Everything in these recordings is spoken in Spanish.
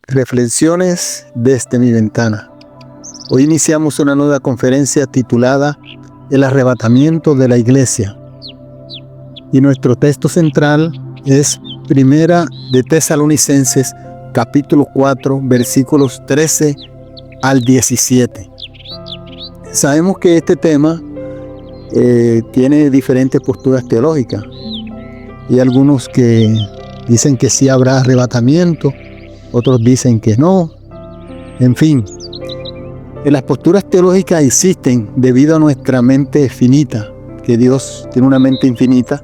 Reflexiones desde mi ventana. Hoy iniciamos una nueva conferencia titulada El arrebatamiento de la iglesia. Y nuestro texto central es Primera de Tesalonicenses, capítulo 4, versículos 13 al 17. Sabemos que este tema tiene diferentes posturas teológicas. Y algunos que dicen que sí habrá arrebatamiento, otros dicen que no. En fin, las posturas teológicas existen debido a nuestra mente finita, que Dios tiene una mente infinita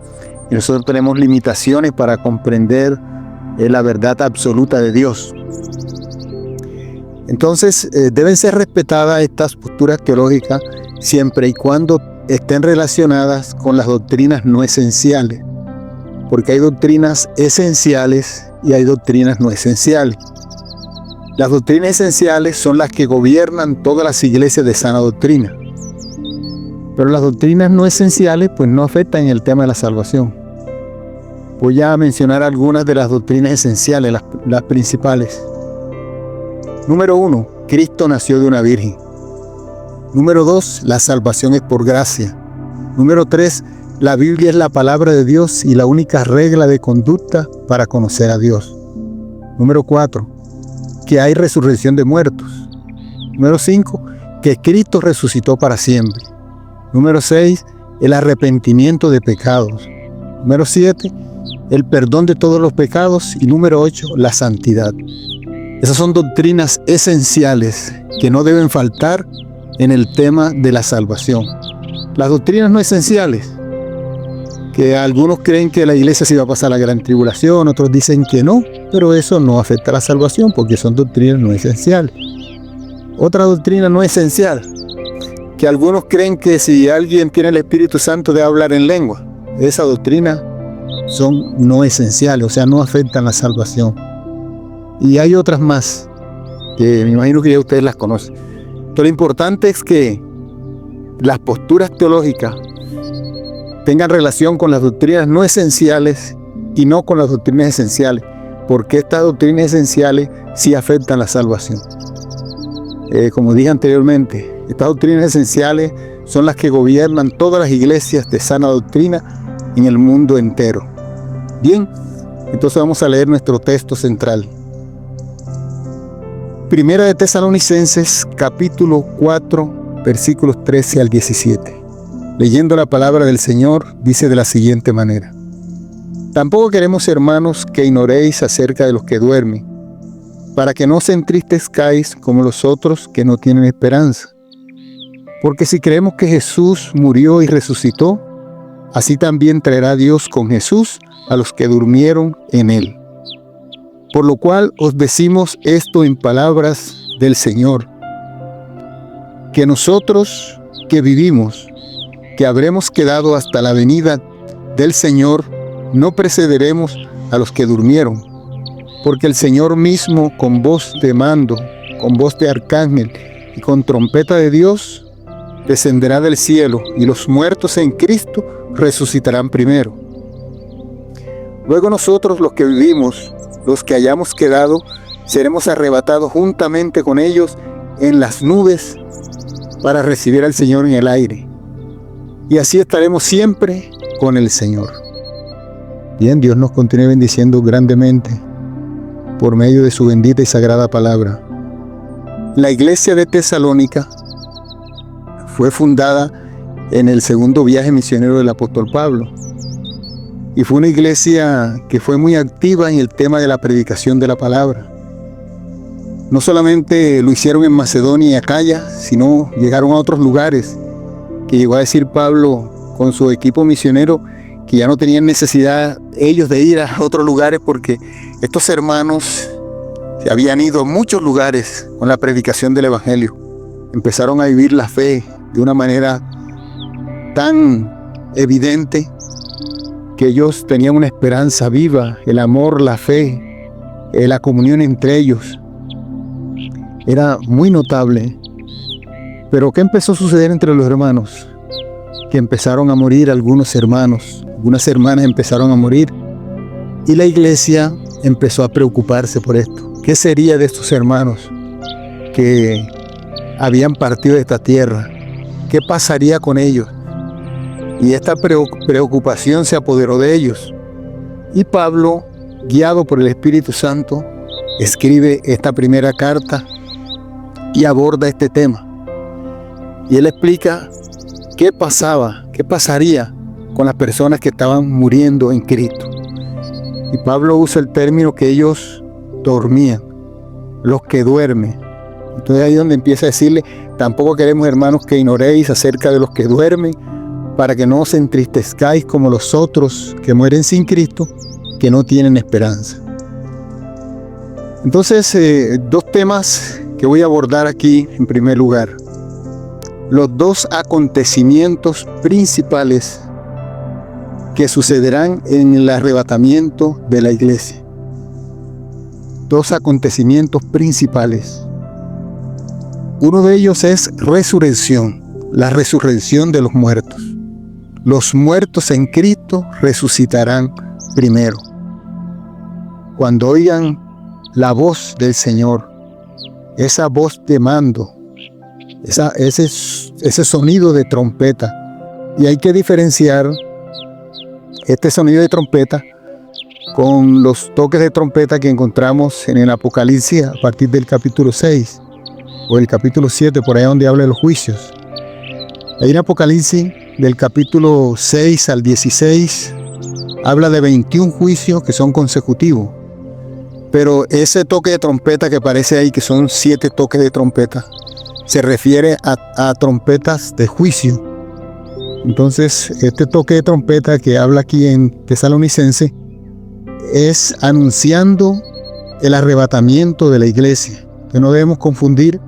y nosotros tenemos limitaciones para comprender la verdad absoluta de Dios. Entonces, deben ser respetadas estas posturas teológicas siempre y cuando estén relacionadas con las doctrinas no esenciales, porque hay doctrinas esenciales y hay doctrinas no esenciales. Las doctrinas esenciales son las que gobiernan todas las iglesias de sana doctrina. Pero las doctrinas no esenciales pues no afectan el tema de la salvación. Voy a mencionar algunas de las doctrinas esenciales, las principales. Número 1, Cristo nació de una virgen. Número 2, la salvación es por gracia. Número 3, la Biblia es la palabra de Dios y la única regla de conducta para conocer a Dios. Número 4, que hay resurrección de muertos. Número 5, que Cristo resucitó para siempre. Número 6, el arrepentimiento de pecados. Número 7, el perdón de todos los pecados. Y número 8, la santidad. Esas son doctrinas esenciales que no deben faltar en el tema de la salvación. Las doctrinas no esenciales, que algunos creen que la iglesia se va a pasar la gran tribulación, otros dicen que no, pero eso no afecta a la salvación porque son doctrinas no esenciales. Otra doctrina no esencial, que algunos creen que si alguien tiene el Espíritu Santo debe hablar en lengua. Esa doctrina son no esenciales, o sea, no afectan la salvación. Y hay otras más, que me imagino que ya ustedes las conocen. Pero lo importante es que las posturas teológicas tengan relación con las doctrinas no esenciales y no con las doctrinas esenciales, porque estas doctrinas esenciales sí afectan la salvación. Como dije anteriormente, estas doctrinas esenciales son las que gobiernan todas las iglesias de sana doctrina en el mundo entero. Bien, entonces vamos a leer nuestro texto central. Primera de Tesalonicenses, capítulo 4, versículos 13 al 17. Leyendo la palabra del Señor, dice de la siguiente manera: Tampoco queremos, hermanos, que ignoréis acerca de los que duermen, para que no os entristezcáis como los otros que no tienen esperanza. Porque si creemos que Jesús murió y resucitó, así también traerá Dios con Jesús a los que durmieron en él. Por lo cual os decimos esto en palabras del Señor, que nosotros que vivimos, que habremos quedado hasta la venida del Señor, no precederemos a los que durmieron, porque el Señor mismo, con voz de mando, con voz de arcángel y con trompeta de Dios, descenderá del cielo, y los muertos en Cristo resucitarán primero. Luego nosotros, los que vivimos, los que hayamos quedado, seremos arrebatados juntamente con ellos en las nubes para recibir al Señor en el aire. Y así estaremos siempre con el Señor. Bien, Dios nos continúe bendiciendo grandemente por medio de su bendita y sagrada palabra. La iglesia de Tesalónica fue fundada en el segundo viaje misionero del apóstol Pablo. Y fue una iglesia que fue muy activa en el tema de la predicación de la palabra. No solamente lo hicieron en Macedonia y Acaya, sino llegaron a otros lugares, que llegó a decir Pablo con su equipo misionero que ya no tenían necesidad ellos de ir a otros lugares porque estos hermanos se habían ido a muchos lugares con la predicación del evangelio. Empezaron a vivir la fe de una manera tan evidente que ellos tenían una esperanza viva, el amor, la fe, la comunión entre ellos. Era muy notable. Pero ¿qué empezó a suceder entre los hermanos? Que empezaron a morir algunos hermanos, algunas hermanas empezaron a morir y la iglesia empezó a preocuparse por esto. ¿Qué sería de estos hermanos que habían partido de esta tierra? ¿Qué pasaría con ellos? Y esta preocupación se apoderó de ellos. Y Pablo, guiado por el Espíritu Santo, escribe esta primera carta y aborda este tema. Y él explica qué pasaría con las personas que estaban muriendo en Cristo. Y Pablo usa el término que ellos dormían, los que duermen. Entonces ahí es donde empieza a decirle, tampoco queremos, hermanos, que ignoréis acerca de los que duermen, para que no os entristezcáis como los otros que mueren sin Cristo, que no tienen esperanza. Entonces, dos temas que voy a abordar aquí en primer lugar. Los dos acontecimientos principales que sucederán en el arrebatamiento de la iglesia. Dos acontecimientos principales. Uno de ellos es resurrección, la resurrección de los muertos. Los muertos en Cristo resucitarán primero. Cuando oigan la voz del Señor, esa voz de mando, ese sonido de trompeta. Y hay que diferenciar este sonido de trompeta con los toques de trompeta que encontramos en el Apocalipsis a partir del capítulo 6 o el capítulo 7, por allá donde habla de los juicios. Ahí en Apocalipsis, del capítulo 6 al 16, habla de 21 juicios que son consecutivos. Pero ese toque de trompeta que aparece ahí, que son 7 toques de trompeta, se refiere a trompetas de juicio. Entonces, este toque de trompeta que habla aquí en Tesalonicense es anunciando el arrebatamiento de la iglesia. Que no debemos confundir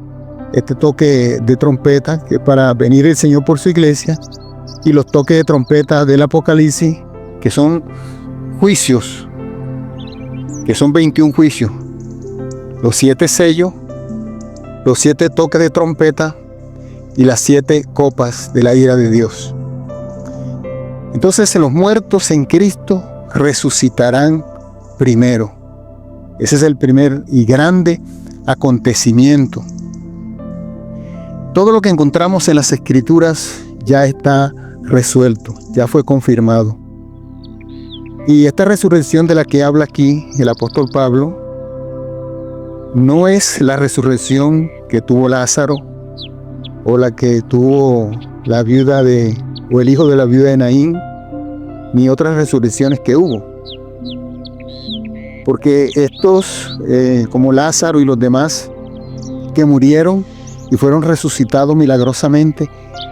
este toque de trompeta, que para venir el Señor por su iglesia, y los toques de trompeta del Apocalipsis, que son juicios, que son 21 juicios, los 7 sellos, los 7 toques de trompeta y las 7 copas de la ira de Dios. Entonces, los muertos en Cristo resucitarán primero. Ese es el primer y grande acontecimiento. Todo lo que encontramos en las Escrituras ya está resuelto, ya fue confirmado. Y esta resurrección de la que habla aquí el apóstol Pablo no es la resurrección que tuvo Lázaro o la que tuvo la viuda o el hijo de la viuda de Naín, ni otras resurrecciones que hubo. Porque estos, como Lázaro y los demás que murieron y fueron resucitados milagrosamente,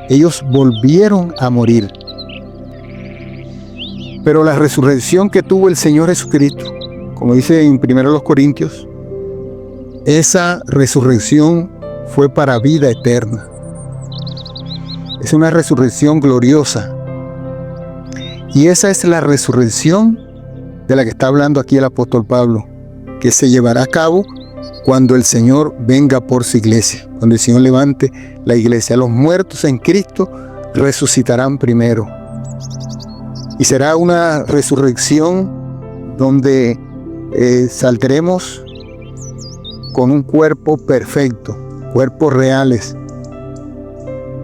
ellos volvieron a morir. Pero la resurrección que tuvo el Señor Jesucristo, como dice en 1 Corintios, esa resurrección fue para vida eterna. Es una resurrección gloriosa. Y esa es la resurrección de la que está hablando aquí el apóstol Pablo, que se llevará a cabo cuando el Señor venga por su iglesia, cuando el Señor levante la iglesia. Los muertos en Cristo resucitarán primero. Y será una resurrección donde saldremos con un cuerpo perfecto, cuerpos reales.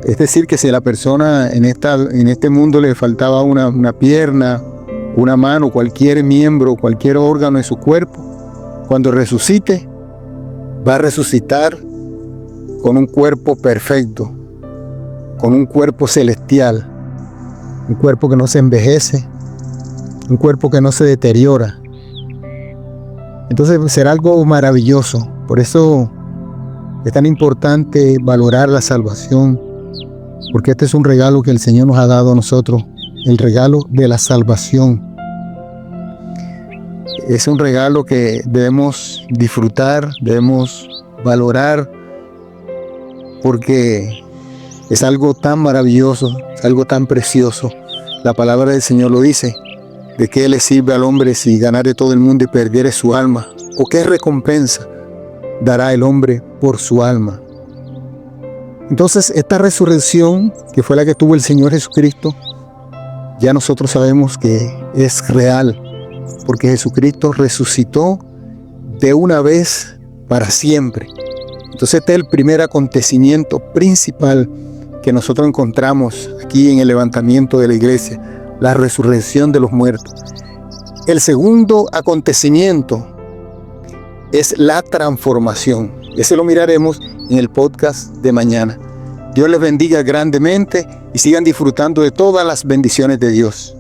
Es decir, que si a la persona en este mundo le faltaba una pierna, una mano, cualquier miembro, cualquier órgano de su cuerpo, cuando resucite, va a resucitar con un cuerpo perfecto, con un cuerpo celestial, un cuerpo que no se envejece, un cuerpo que no se deteriora. Entonces será algo maravilloso. Por eso es tan importante valorar la salvación, porque este es un regalo que el Señor nos ha dado a nosotros, el regalo de la salvación. Es un regalo que debemos disfrutar, debemos valorar, porque es algo tan maravilloso, es algo tan precioso. La palabra del Señor lo dice: ¿de qué le sirve al hombre si ganare todo el mundo y perdiere su alma? ¿O qué recompensa dará el hombre por su alma? Entonces, esta resurrección, que fue la que tuvo el Señor Jesucristo, ya nosotros sabemos que es real, porque Jesucristo resucitó de una vez para siempre. Entonces este es el primer acontecimiento principal que nosotros encontramos aquí en el levantamiento de la iglesia, la resurrección de los muertos. El segundo acontecimiento es la transformación. Ese lo miraremos en el podcast de mañana. Dios les bendiga grandemente y sigan disfrutando de todas las bendiciones de Dios.